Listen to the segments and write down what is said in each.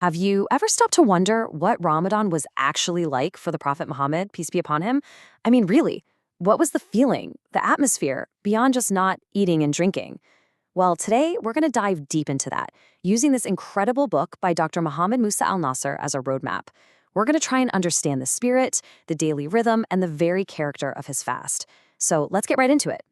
Have you ever stopped to wonder what Ramadan was actually like for the Prophet Muhammad, peace be upon him? I mean, really, what was the feeling, the atmosphere, beyond just not eating and drinking? Well, today we're going to dive deep into that, using this incredible book by Dr. Muhammad Musa al-Nasser as a roadmap. We're going to try and understand the spirit, the daily rhythm, and the very character of his fast. So let's get right into it.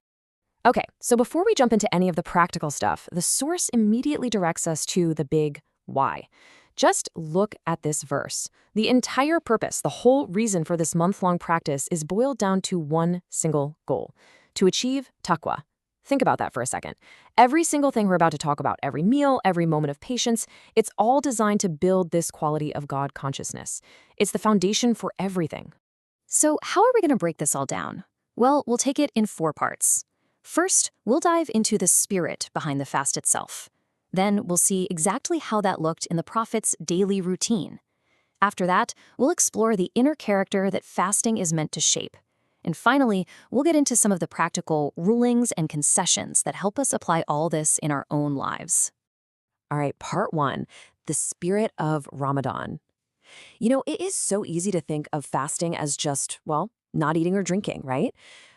Okay, so before we jump into any of the practical stuff, the source immediately directs us to the big why. Just look at this verse. The entire purpose, the whole reason for this month-long practice is boiled down to one single goal: to achieve taqwa. Think about that for a second. Every single thing we're about to talk about, every meal, every moment of patience, it's all designed to build this quality of God consciousness. It's the foundation for everything. So how are we going to break this all down? Well, we'll take it in 4 parts. First, we'll dive into the spirit behind the fast itself. Then we'll see exactly how that looked in the Prophet's daily routine. After that, we'll explore the inner character that fasting is meant to shape. And finally, we'll get into some of the practical rulings and concessions that help us apply all this in our own lives. All right, part 1, the spirit of Ramadan. You know, it is so easy to think of fasting as just, well, not eating or drinking, right?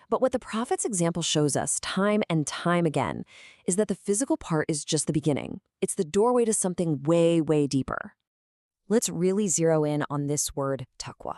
But what the Prophet's example shows us time and time again is that the physical part is just the beginning. It's the doorway to something way, way deeper. Let's really zero in on this word, taqwa.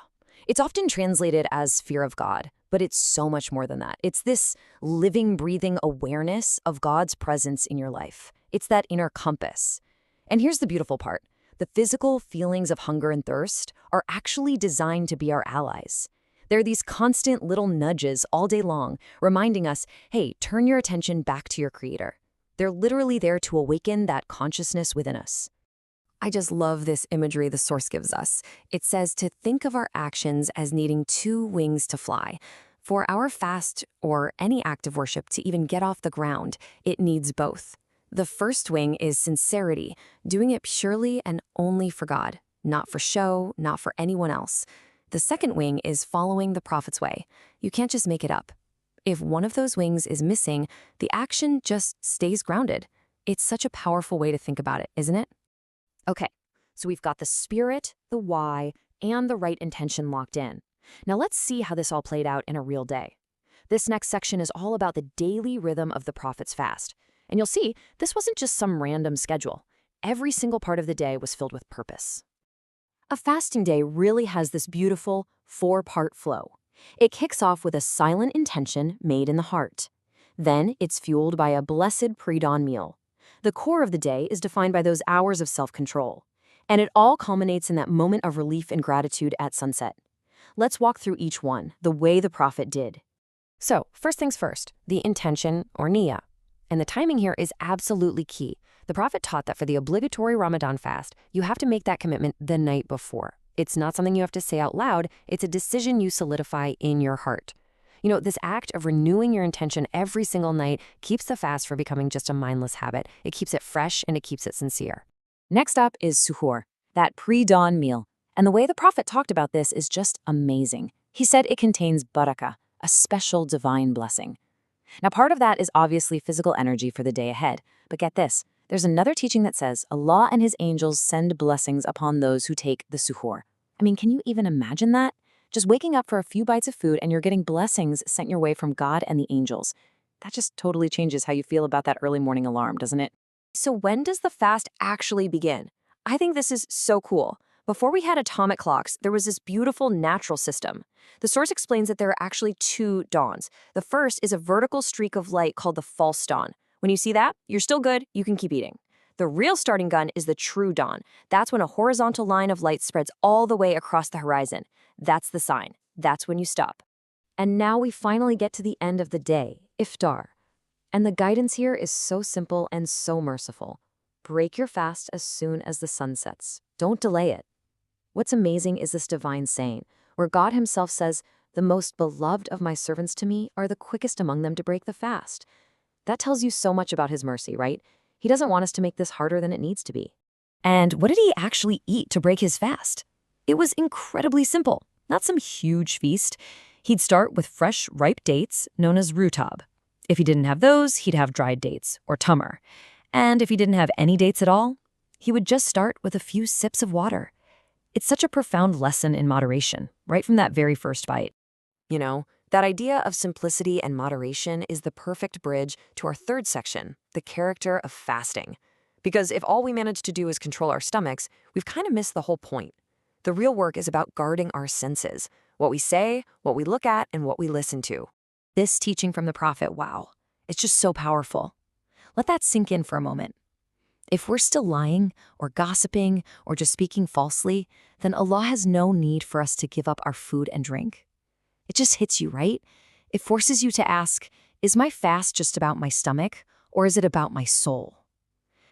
It's often translated as fear of God, but it's so much more than that. It's this living, breathing awareness of God's presence in your life. It's that inner compass. And here's the beautiful part. The physical feelings of hunger and thirst are actually designed to be our allies. They're these constant little nudges all day long, reminding us, hey, turn your attention back to your Creator. They're literally there to awaken that consciousness within us. I just love this imagery the source gives us. It says to think of our actions as needing 2 wings to fly. For our fast or any act of worship to even get off the ground, it needs both. The first wing is sincerity, doing it purely and only for God, not for show, not for anyone else. The second wing is following the Prophet's way. You can't just make it up. If one of those wings is missing, the action just stays grounded. It's such a powerful way to think about it, isn't it? Okay, so we've got the spirit, the why, and the right intention locked in. Now let's see how this all played out in a real day. This next section is all about the daily rhythm of the Prophet's fast. And you'll see, this wasn't just some random schedule. Every single part of the day was filled with purpose. A fasting day really has this beautiful 4-part flow. It kicks off with a silent intention made in the heart. Then it's fueled by a blessed pre-dawn meal. The core of the day is defined by those hours of self-control. And it all culminates in that moment of relief and gratitude at sunset. Let's walk through each one, the way the Prophet did. So, first things first, the intention or niyyah. And the timing here is absolutely key. The Prophet taught that for the obligatory Ramadan fast, you have to make that commitment the night before. It's not something you have to say out loud, it's a decision you solidify in your heart. You know, this act of renewing your intention every single night keeps the fast from becoming just a mindless habit. It keeps it fresh and it keeps it sincere. Next up is suhoor, that pre-dawn meal. And the way the Prophet talked about this is just amazing. He said it contains barakah, a special divine blessing. Now, part of that is obviously physical energy for the day ahead. But get this, there's another teaching that says Allah and his angels send blessings upon those who take the suhoor. I mean, can you even imagine that? Just waking up for a few bites of food and you're getting blessings sent your way from God and the angels. That just totally changes how you feel about that early morning alarm, doesn't it? So when does the fast actually begin? I think this is so cool. Before we had atomic clocks, there was this beautiful natural system. The source explains that there are actually 2 dawns. The first is a vertical streak of light called the false dawn. When you see that, you're still good, you can keep eating. The real starting gun is the true dawn. That's when a horizontal line of light spreads all the way across the horizon. That's the sign. That's when you stop. And now we finally get to the end of the day, iftar. And the guidance here is so simple and so merciful. Break your fast as soon as the sun sets. Don't delay it. What's amazing is this divine saying, where God himself says, "The most beloved of my servants to me are the quickest among them to break the fast." That tells you so much about his mercy, right? He doesn't want us to make this harder than it needs to be. And what did he actually eat to break his fast? It was incredibly simple, not some huge feast. He'd start with fresh, ripe dates known as rutab. If he didn't have those, he'd have dried dates, or tamar. And if he didn't have any dates at all, He would just start with a few sips of water. It's such a profound lesson in moderation, right from that very first bite. That idea of simplicity and moderation is the perfect bridge to our third section, the character of fasting. Because if all we manage to do is control our stomachs, we've kind of missed the whole point. The real work is about guarding our senses, what we say, what we look at, and what we listen to. This teaching from the Prophet, wow, it's just so powerful. Let that sink in for a moment. If we're still lying, or gossiping, or just speaking falsely, then Allah has no need for us to give up our food and drink. It just hits you, right? It forces you to ask, is my fast just about my stomach, or is it about my soul?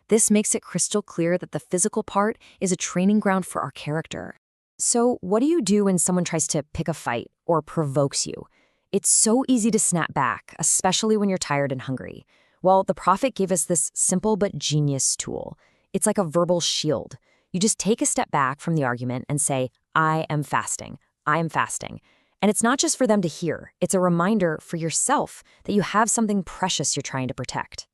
This makes it crystal clear that the physical part is a training ground for our character. So what do you do when someone tries to pick a fight or provokes you? It's so easy to snap back, especially when you're tired and hungry. Well, the Prophet gave us this simple but genius tool. It's like a verbal shield. You just take a step back from the argument and say, I am fasting. I am fasting. And it's not just for them to hear. It's a reminder for yourself that you have something precious you're trying to protect.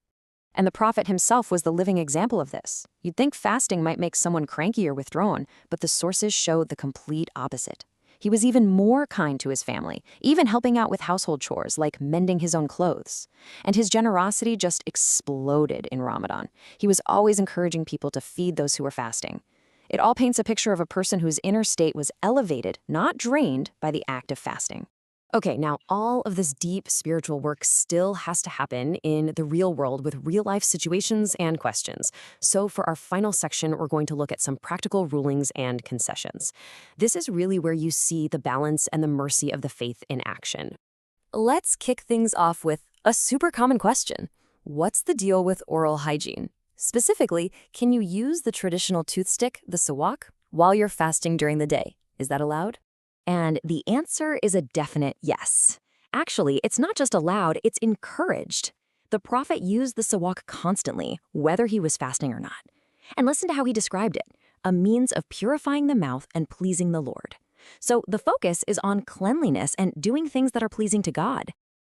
And the Prophet himself was the living example of this. You'd think fasting might make someone cranky or withdrawn, but the sources show the complete opposite. He was even more kind to his family, even helping out with household chores like mending his own clothes. And his generosity just exploded in Ramadan. He was always encouraging people to feed those who were fasting. It all paints a picture of a person whose inner state was elevated, not drained, by the act of fasting. Okay, now all of this deep spiritual work still has to happen in the real world with real-life situations and questions. So for our final section, we're going to look at some practical rulings and concessions. This is really where you see the balance and the mercy of the faith in action. Let's kick things off with a super common question. What's the deal with oral hygiene? Specifically, can you use the traditional toothstick, the siwak, while you're fasting during the day? Is that allowed? And the answer is a definite yes. Actually, it's not just allowed, it's encouraged. The Prophet used the siwak constantly, whether he was fasting or not. And listen to how he described it, a means of purifying the mouth and pleasing the Lord. So the focus is on cleanliness and doing things that are pleasing to God.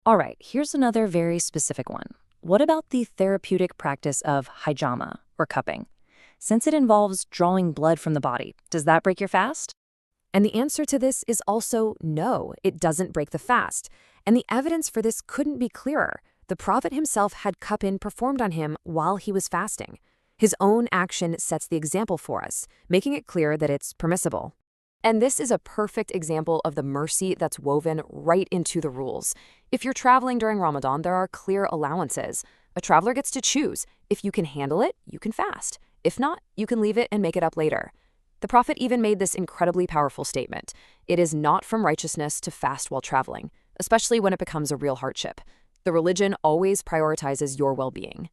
All right, here's another very specific one. What about the therapeutic practice of hijama, or cupping? Since it involves drawing blood from the body, does that break your fast? And the answer to this is also no, it doesn't break the fast. And the evidence for this couldn't be clearer. The Prophet himself had cupping performed on him while he was fasting. His own action sets the example for us, making it clear that it's permissible. And this is a perfect example of the mercy that's woven right into the rules. If you're traveling during Ramadan, there are clear allowances. A traveler gets to choose. If you can handle it, you can fast. If not, you can leave it and make it up later. The Prophet even made this incredibly powerful statement. It is not from righteousness to fast while traveling, especially when it becomes a real hardship. The religion always prioritizes your well-being.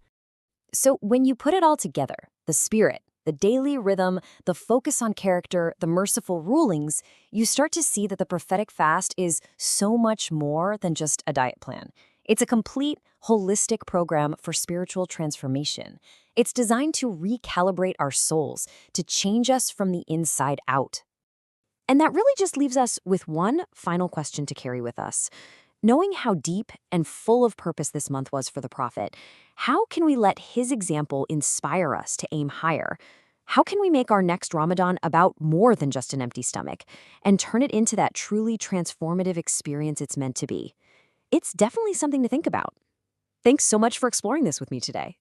So when you put it all together, the spirit, the daily rhythm, the focus on character, the merciful rulings, you start to see that the prophetic fast is so much more than just a diet plan. It's a complete, holistic program for spiritual transformation. It's designed to recalibrate our souls, to change us from the inside out. And that really just leaves us with one final question to carry with us. Knowing how deep and full of purpose this month was for the Prophet, how can we let his example inspire us to aim higher? How can we make our next Ramadan about more than just an empty stomach and turn it into that truly transformative experience it's meant to be? It's definitely something to think about. Thanks so much for exploring this with me today.